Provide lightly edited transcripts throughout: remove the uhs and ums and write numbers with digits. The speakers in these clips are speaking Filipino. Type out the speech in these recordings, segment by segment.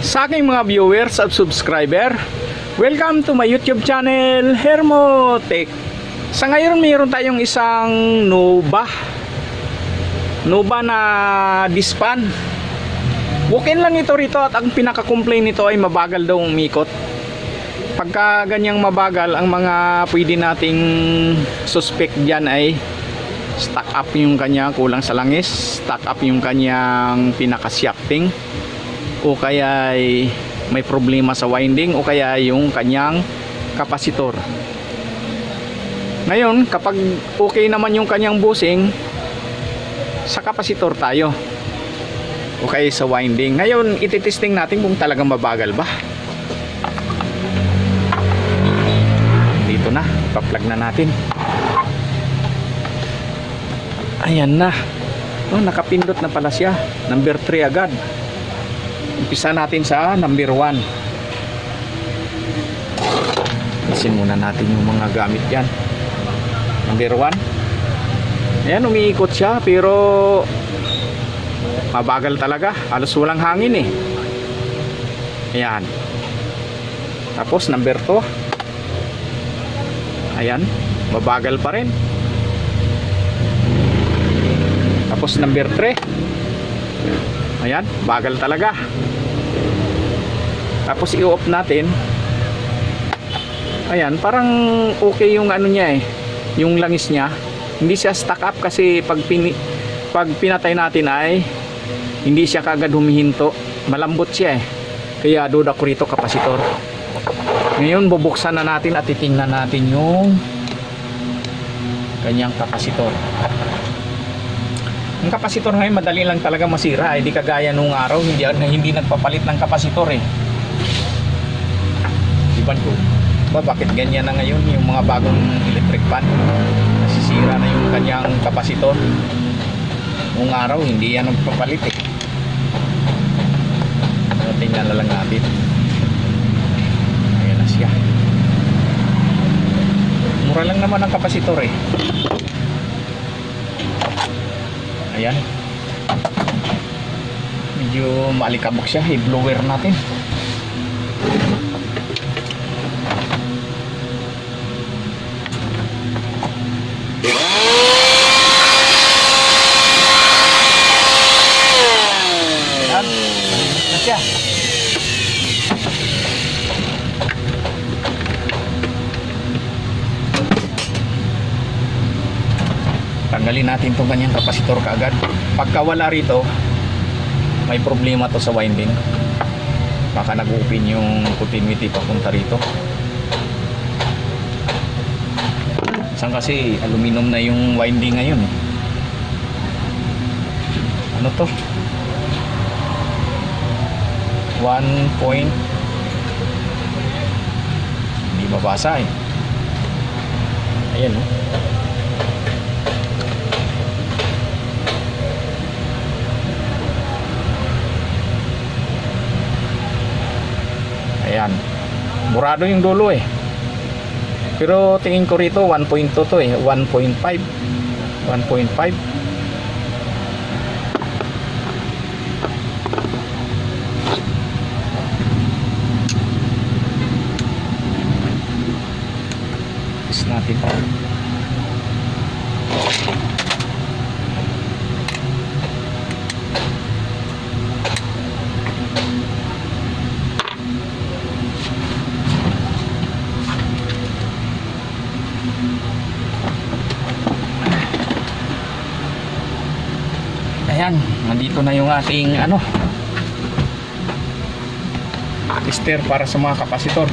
Sa aking mga viewers at subscriber, welcome to my YouTube channel, Hermotech. Sa ngayon mayroon tayong isang Nova na dispan. Walk-in lang ito rito at ang pinaka-complaint nito ay mabagal daw umikot. Pagka ganyang mabagal, ang mga pwede nating suspect dyan ay stuck up yung kanya, kulang sa langis, stuck up yung kanyang pinaka-shafting, o kaya ay may problema sa winding, o kaya yung kanyang kapasitor. Ngayon, kapag okay naman yung kanyang bushing, sa kapasitor tayo, o kaya sa winding. Ngayon, ititesting natin kung talagang mabagal ba. Dito na, pa-plug na natin. Ayan na. Oh, nakapindot na pala siya. Number 3 agad. Umpisa natin sa number 1. Isin muna natin yung mga gamit yan. Number 1. Ayan, umiikot siya pero mabagal talaga. Halos walang hangin eh. Ayan. Tapos number 2. Ayan, mabagal pa rin. Tapos number 3. Ayan, bagal talaga. Tapos i-off natin. Ayan, parang okay yung ano niya eh, yung langis niya. Hindi siya stuck up kasi pag pinatay natin ay hindi siya kagad humihinto. Malambot siya eh. Kaya duda ko rito kapasitor. Ngayon bubuksan na natin at titingnan natin yung kanyang kapasitor. Ang kapasitor ngayon madali lang talaga masira, hindi kagaya nung araw hindi nagpapalit ng kapasitor eh. Iban ko ba bakit ganyan na ngayon yung mga bagong electric fan, nasisira na yung kanyang kapasitor. Nung araw hindi yan nagpapalit eh. So, tingnan na lang natin. Ayan na siya. Mura lang naman ang kapasitor eh. Ayan, medyo maalikabok siya. I-blower natin. Ayan, na siya. Tanggalin natin itong kanyang kapasitor kaagad. Pagka wala rito, may problema to sa winding. Baka nag-open yung continuity papunta rito. Saan kasi aluminum na yung winding ngayon eh. Ano to? 1 point. Hindi mabasa eh. Ayan oh. Ayan, murado yung dulo eh. Pero tingin ko rito 1.2 to eh, 1.5. 1.5. Is natin pa. Ayan, nandito na yung ating tester para sa mga kapasitor.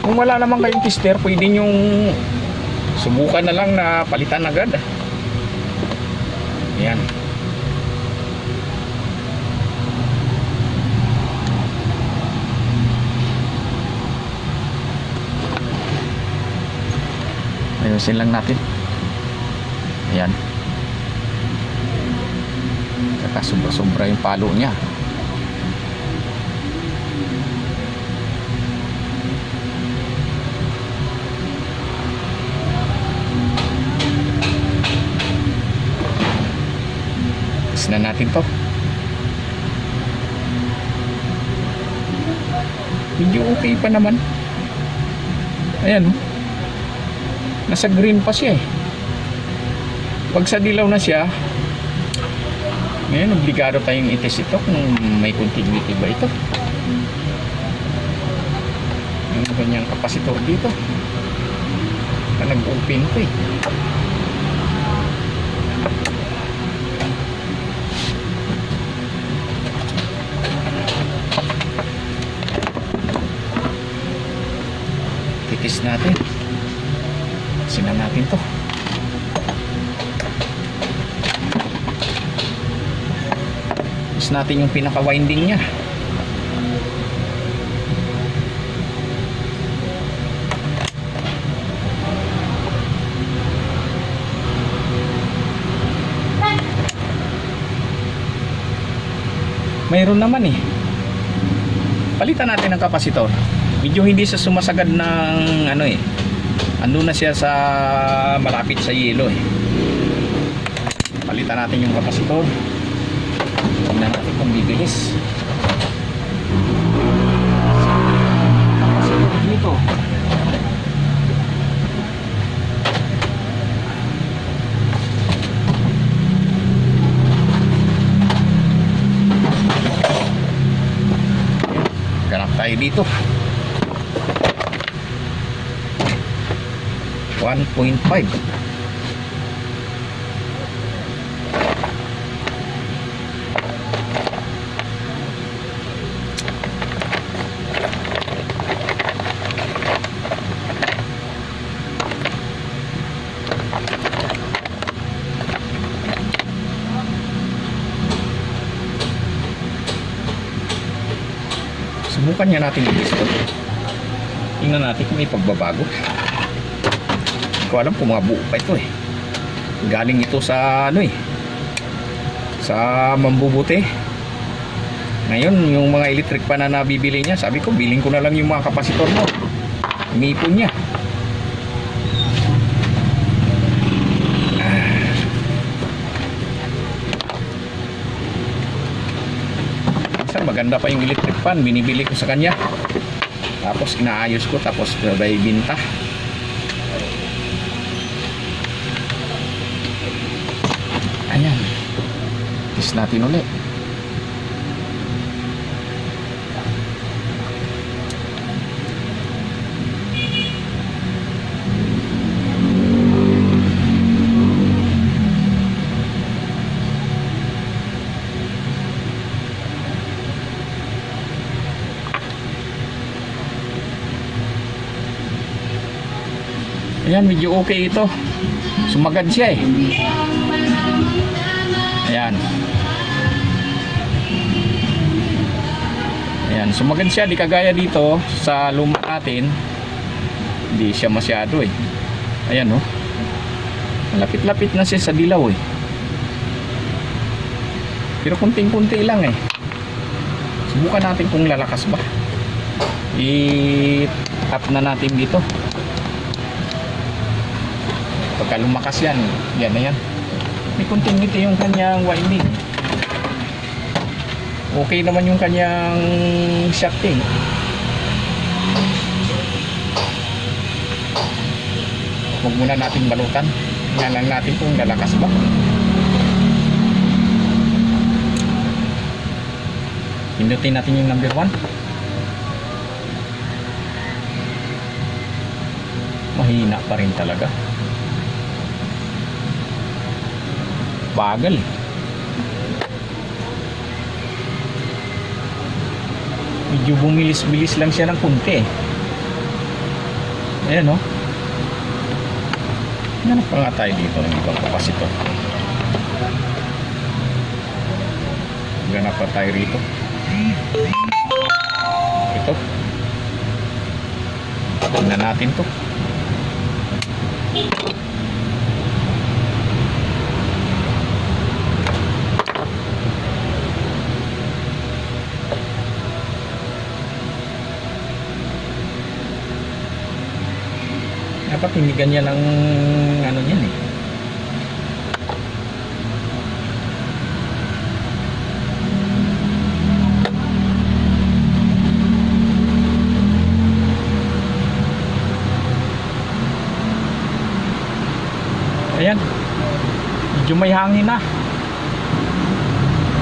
Kung wala naman kayong tester, pwede nyong subukan na lang na palitan agad. Ayan. Ayusin lang natin. Ayan. Saka sobra-sobra yung palo niya. Na natin to. Medyo okay pa naman. Ayan, oh. Nasa green pa siya eh. Pag sa dilaw na siya, ngayon obligado tayong itis ito kung may continuity ba ito. Yung kanyang kapasitor dito na nag-open ko eh. Titis natin. Sinan natin to. Titis natin yung pinaka-winding niya. Mayroon naman eh. Palitan natin ang kapasitor. Medyo hindi siya sumasagad ng ano eh. Ando na siya sa malapit sa yelo eh. Palitan natin yung kapasitor. Tingnan natin kung bibilis. Kapasitor dito. Ganap tayo dito. 1.5. Subukan niya natin i-test. Tingnan natin kung may pagbabago. Hindi ko alam kung mga buo pa ito eh. Galing ito sa ano eh, sa mambubuti. Ngayon yung mga electric pa na nabibili niya, sabi ko biling ko na lang yung mga kapasitor mo. Umipon niya. Maganda pa yung electric fan, binibili ko sa kanya, tapos inaayos ko, tapos may binta. Ayan, test natin ulit. Ayan, medyo okay ito. Sumagad siya eh. Ayan. Ayan, sumagad siya. Di kagaya dito sa luma natin. Hindi siya masyado eh. Ayan oh. Malapit-lapit na siya sa dilaw eh. Pero kunting-kunti lang eh. Subukan natin kung lalakas ba. I-tap na natin dito. Pagka lumakas yan, yan na yan. May continuity yung kanyang winding. Okay naman yung kanyang shafting. Huwag muna natin balutan. Tingnan lang natin kung lalakas ba. Pindutin natin yung number 1. Mahina pa rin talaga. Bagal. Medyo bumilis-bilis lang siya ng kunti eh. Ayan oh. Hanap pa nga tayo dito ng ibang kapasitor. Ganap pa tayo rito. Ito. Tingnan natin to. Dapat hindi ganyan ang ano niyan eh. Ayan, medyo may hangin na.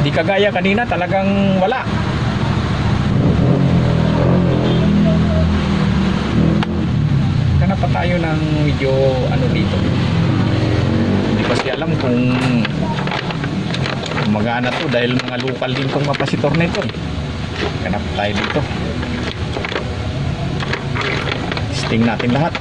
Di kagaya kanina, talagang wala. Hanap pa tayo ng medyo ano dito. Hindi kasi alam kung magana to dahil mga local din tong kapasitor nito. Hanap tayo dito. Testing natin lahat.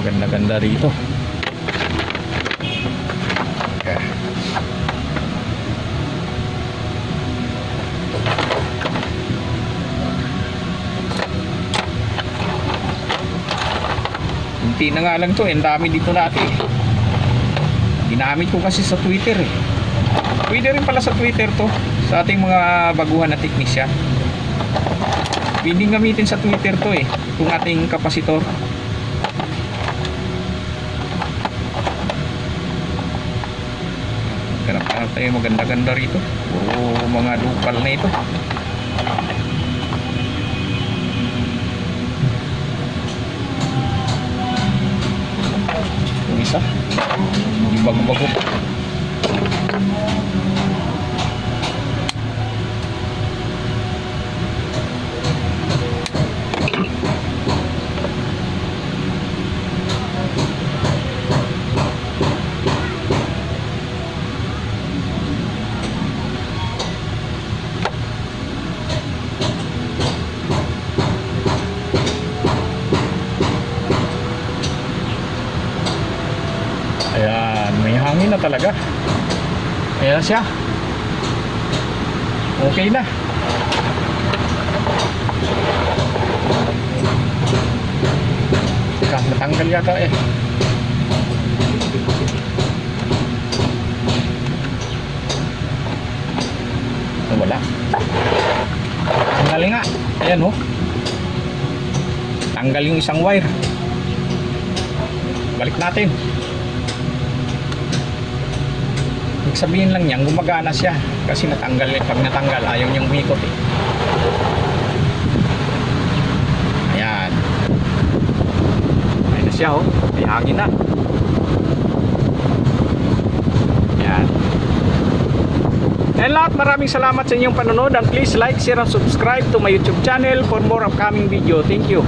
Maganda-ganda rito. Okay. Hindi na nga lang to, ang dami dito natin. Ginamit ko kasi sa Twitter eh. Pwede rin pala sa Twitter to, sa ating mga baguhan na teknisyan. Pwede gamitin sa Twitter to eh, itong ating kapasitor. Hanap tayo maganda-ganda rito. Puro mga local na ito. Yung isa, hindi bago-bago pa. Ayan, may hangin na talaga. Ayan siya. Okay na. Teka, natanggal yata eh. Wala. Tanggalin nga. Ayan oh. Tanggal yung isang wire. Balik natin. Sabihin lang niyan, gumagana siya kasi natanggal eh. Pag natanggal, ayaw niyang umikot eh. Ayan. Ayan na siya oh. May hangin na. Ayan. And lahat, maraming salamat sa inyong panonood and please like, share and subscribe to my YouTube channel for more upcoming video. Thank you.